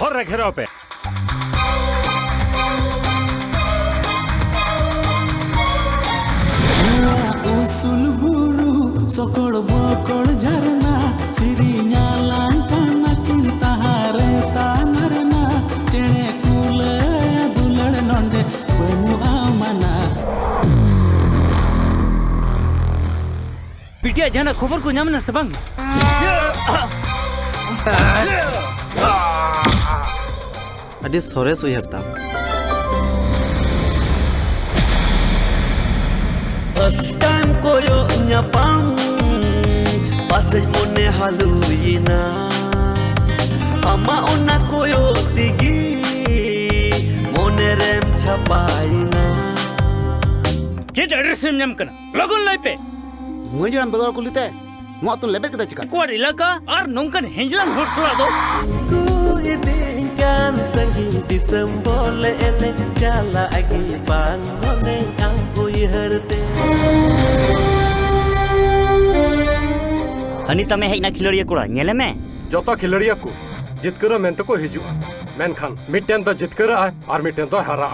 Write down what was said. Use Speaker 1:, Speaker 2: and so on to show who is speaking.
Speaker 1: और हर घेराव पे
Speaker 2: उसूल बुरु सकड़ बकड़ झरना सिरिया लांकाना किंता हारे तानरना चेणे कुले दुलड़ नंदे बनु आमना
Speaker 3: पिटिया जाना खबर को ᱧᱟᱢ ᱱᱟ ᱥᱮ ᱵᱟᱝ?
Speaker 4: अडी Soros उयहरता
Speaker 5: First time koyo nyapang pasay mo ne haluyina ama ona koyo tigi monerem chapayina
Speaker 3: के एड्रेस ᱧᱟᱢ ᱠᱟᱱᱟ लगन ᱞᱟᱭ ᱯᱮ
Speaker 4: मुझे जरा बेगर कुलिते मो तुम लेबे कदा चिका
Speaker 3: कोड इलाका और नौकन हेंजलन होट थोड़ा दो
Speaker 5: ku idinkan sangi disembole ele jala agi bang mone aku yherte
Speaker 3: Honey तमे हेजना खिलड़िया कोड़ा ñele me
Speaker 1: जोता खिलड़िया को जितकर मेंत को हिजुआ मेनखान मिटेन तो जितकर और मिटेन तो हरा